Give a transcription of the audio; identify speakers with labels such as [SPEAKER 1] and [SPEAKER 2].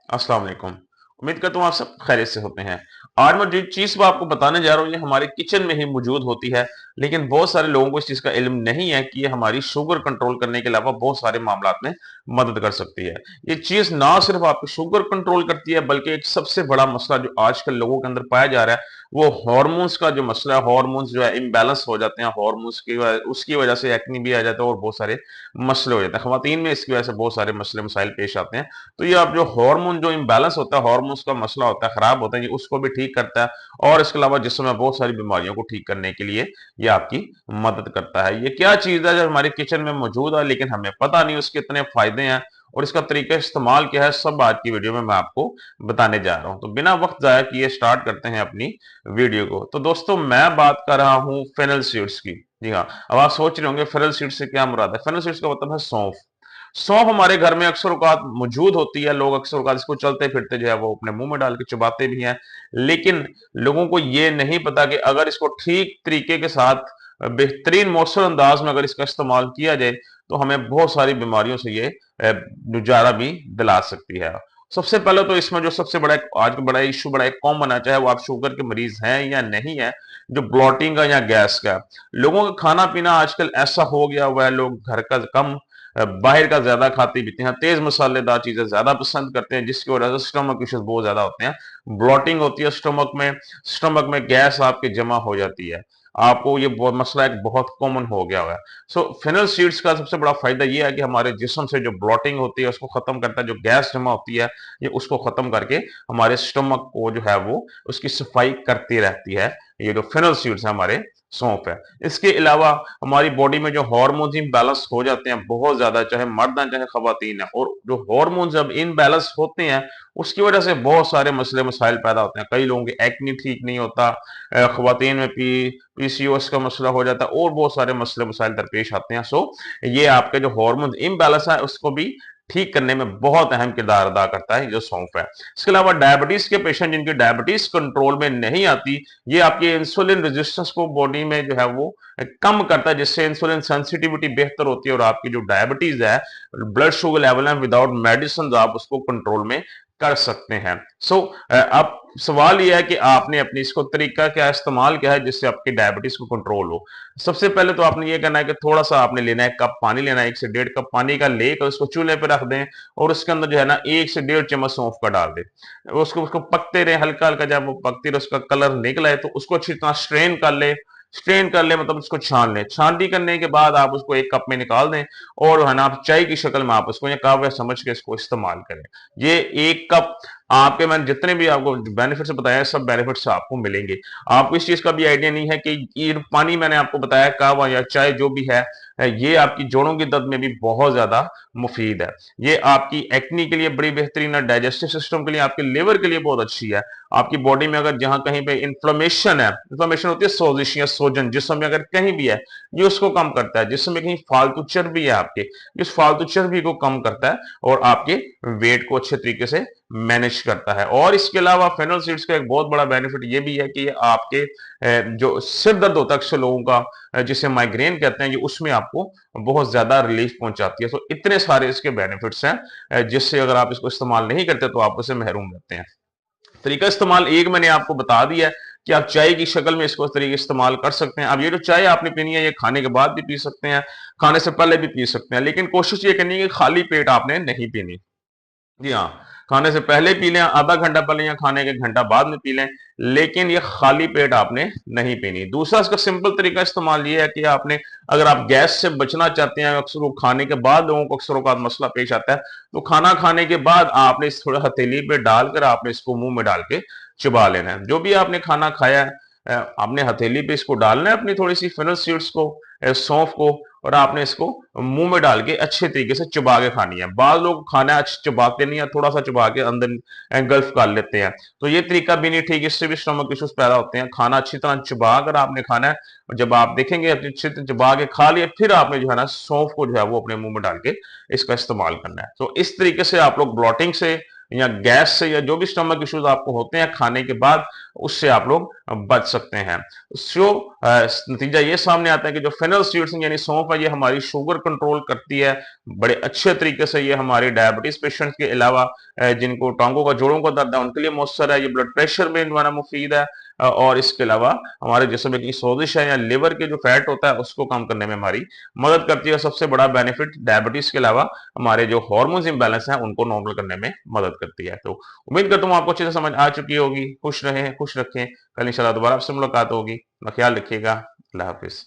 [SPEAKER 1] अस्सलाम वालेकुम। उम्मीद करता हूँ आप सब खैरियत से होते हैं। आज मैं जिस चीज़ को आपको बताने जा रहा हूँ ये हमारे किचन में ही मौजूद होती है, लेकिन बहुत सारे लोगों को इस चीज़ का इल्म नहीं है कि ये हमारी शुगर कंट्रोल करने के अलावा बहुत सारे मामलात में मदद कर सकती है। ये चीज़ ना सिर्फ आपकी शुगर कंट्रोल करती है बल्कि एक सबसे बड़ा मसला जो आजकल लोगों के अंदर पाया जा रहा है, वो हॉर्मोन्स का जो मसला है, हॉर्मोन्स जो है इम्बैलेंस हो जाते हैं, हॉर्मोन्स की उसकी वजह से एक्ने भी आ जाता है और बहुत सारे मसले हो जाते हैं। ख़वातीन में इसकी वजह से बहुत सारे मसले मसाइल पेश आते हैं। तो ये आप जो हार्मोन जो इम्बैलेंस होता है, हार्मोन्स का मसला होता है, खराब होता है, ये उसको भी ठीक करता है और इसके अलावा जिस्म में बहुत सारी बीमारियों को ठीक करने के लिए ये आपकी मदद करता है। ये क्या चीज़ है जो हमारे किचन में मौजूद है लेकिन हमें पता नहीं उसके इतने फायदे हैं और इसका तरीका इस्तेमाल क्या है, सब आज की वीडियो में मैं आपको बताने जा रहा हूं। तो बिना वक्त जाया किए स्टार्ट करते हैं अपनी वीडियो को। तो दोस्तों मैं बात कर रहा हूं फेनल सीड्स की। जी हाँ, अब आप सोच रहे होंगे फेनल सीड्स से क्या मुराद है। फेनल सीड्स का मतलब है सौंफ। सौंफ हमारे घर में अक्सर औकात मौजूद होती है। लोग अक्सर औकात इसको चलते फिरते जो है वो अपने मुंह में डाल के चबाते भी हैं, लेकिन लोगों को ये नहीं पता कि अगर इसको ठीक तरीके के साथ बेहतरीन मौसर अंदाज में अगर इसका इस्तेमाल किया जाए तो हमें बहुत सारी बीमारियों से ये गुजारा भी दिला सकती है। सबसे पहले तो इसमें जो सबसे बड़ा आज का बड़ा इशू बड़ा एक कॉमन है, चाहे वो आप शुगर के मरीज हैं या नहीं है, जो ब्लॉटिंग का या गैस का। लोगों का खाना पीना आजकल ऐसा हो गया हुआ है, लोग घर का कम बाहर का ज्यादा खाते पीते हैं, तेज मसालेदार चीजें ज्यादा पसंद करते हैं, जिसकी वजह से स्टमक इश्यूज बहुत ज्यादा होते हैं। ब्लॉटिंग होती है स्टमक में गैस आपके जमा हो जाती है। आपको ये बहुत मसला एक बहुत कॉमन हो गया हुआ है। सो फेनल सीड्स का सबसे बड़ा फायदा ये है कि हमारे जिस्म से जो ब्लॉटिंग होती है उसको खत्म करता है, जो गैस जमा होती है ये उसको खत्म करके हमारे स्टमक को जो है वो उसकी सफाई करती रहती है। ये जो फेनल सीड्स है हमारे सौंफ है। इसके अलावा हमारी बॉडी में जो हार्मोन्स इम्बैलेंस हो जाते हैं बहुत ज्यादा, चाहे मर्द हैं चाहे खवातीन है, और जो हार्मोन्स जब इनबैलेंस होते हैं उसकी वजह से बहुत सारे मसले मसाइल पैदा होते हैं। कई लोगों की एक्ने ठीक नहीं होता, खवातीन में पीसीओएस का मसला हो जाता है और बहुत सारे मसले मसाइल दरपेश आते हैं। सो ये आपके जो हार्मोन इम्बैलेंस है उसको भी ठीक करने में बहुत अहम किरदार अदा करता है जो सौंफ है। इसके अलावा डायबिटीज के पेशेंट जिनकी डायबिटीज कंट्रोल में नहीं आती, ये आपकी इंसुलिन रेजिस्टेंस को बॉडी में जो है वो कम करता है, जिससे इंसुलिन सेंसिटिविटी बेहतर होती है और आपकी जो डायबिटीज है, ब्लड शुगर लेवल है, विदाउट मेडिसिन आप उसको कंट्रोल में कर सकते हैं। अब सवाल यह है कि आपने अपनी इसको तरीका क्या इस्तेमाल किया है जिससे आपकी डायबिटीज को कंट्रोल हो। सबसे पहले तो आपने ये करना है कि थोड़ा सा आपने लेना है, कप पानी लेना है, 1 से 1.5 कप पानी का लेकर उसको चूल्हे पे रख दें और उसके अंदर जो है ना 1 से 1.5 चम्मच सौंफ का डाल दें। उसको उसको पकते रहे हल्का हल्का, जब वो पकती रहे उसका कलर निकल आए तो उसको अच्छी तरह स्ट्रेन कर ले, मतलब उसको छान लें। छाननी करने के बाद आप उसको एक कप में निकाल दें और है ना आप चाय की शक्ल में आप उसको या कहवा समझ के इसको इस्तेमाल करें। ये 1 कप आपके, मैंने जितने भी आपको बेनिफिट्स बताया सब बेनिफिट्स आपको मिलेंगे। आपको इस चीज का भी आइडिया नहीं है कि ये पानी मैंने आपको बताया कहवा या चाय जो भी है, ये आपकी जोड़ों की दर्द में भी बहुत ज्यादा मुफीद है। ये आपकी एक्नी के लिए बड़ी बेहतरीन है, डाइजेस्टिव सिस्टम के लिए, आपके लिवर के लिए बहुत अच्छी है। आपकी बॉडी में अगर जहां कहीं पे इन्फ्लेमेशन है, इन्फ्लेमेशन होती है सोजिश या सोजन, जिसम में अगर कहीं भी है ये उसको कम करता है। जिसम में कहीं फालतू चर्बी है आपके, इस फालतू चर्बी को कम करता है और आपके वेट को अच्छे तरीके से मैनेज करता है। और इसके अलावा फेनल सीड्स का एक बहुत बड़ा बेनिफिट ये भी है कि ये आपके जो सिर दर्द होता है अक्सर लोगों का, जिसे माइग्रेन कहते हैं, ये उसमें आपको बहुत ज्यादा रिलीफ पहुंचाती है। तो इतने सारे इसके बेनिफिट्स हैं, जिससे अगर आप इसको इस्तेमाल नहीं करते तो आप उसे महरूम रहते हैं। तरीका इस्तेमाल एक मैंने आपको बता दिया है कि आप चाय की शक्ल में इसको इस तरीके इस्तेमाल कर सकते हैं। अब ये जो चाय आपने पीनी है ये खाने के बाद भी पी सकते हैं, खाने से पहले भी पी सकते हैं, लेकिन कोशिश ये करनी है कि खाली पेट आपने नहीं पीनी। जी हाँ, खाने से पहले पी लें, आधा घंटा पहले, या खाने के घंटा बाद में पी लें, लेकिन ये खाली पेट आपने नहीं पीनी। दूसरा इसका सिंपल तरीका इस्तेमाल ये है कि आपने, अगर आप गैस से बचना चाहते हैं, अक्सर वो खाने के बाद लोगों को अक्सर औकात मसला पेश आता है, तो खाना खाने के बाद आपने इस थोड़ा हथेली पे डालकर आपने इसको मुंह में डाल के चबा लेना है। जो भी आपने खाना खाया है, आपने हथेली पे इसको डालना है अपनी थोड़ी सी फेनल सीड्स को, सौंफ को, और आपने इसको मुंह में डाल के अच्छे तरीके से चबा के खानी है। बाद लोग खाना चबाते नहीं है, थोड़ा सा चबा के अंदर गल्फ कर लेते हैं, तो ये तरीका भी नहीं ठीक, इससे भी स्टमक इश्यूज पैदा होते हैं। खाना अच्छी तरह चबा कर आपने खाना है, और जब आप देखेंगे अपनी अच्छी तरह चबा के खा लिया, फिर आपने जो है ना सौंफ को जो है वो अपने मुंह में डाल के इसका इस्तेमाल करना है। तो इस तरीके से आप लोग ब्लॉटिंग से या गैस से या जो भी स्टमक इश्यूज आपको होते हैं खाने के बाद, उससे आप लोग बच सकते हैं। जो नतीजा ये सामने आता है कि जो फेनल सीड्स यानी सौंफ है, ये हमारी शुगर कंट्रोल करती है बड़े अच्छे तरीके से। ये हमारे डायबिटीज पेशेंट के अलावा जिनको टांगों का जोड़ों का दर्द है उनके लिए मौसर है। ये ब्लड प्रेशर में इनवाना मुफीद है और इसके अलावा हमारे जिस्म में की सोजिश है या लिवर के जो फैट होता है उसको कम करने में हमारी मदद करती है। सबसे बड़ा बेनिफिट डायबिटीज के अलावा हमारे जो हार्मोन्स इम्बैलेंस हैं उनको नॉर्मल करने में मदद करती है। तो उम्मीद करता हूँ आपको अच्छे से समझ आ चुकी होगी। खुश रहें, खुश रखें। कल इंशाल्लाह दोबारा आपसे मुलाकात होगी। अपना ख्याल रखिएगा। अल्लाह हाफिज।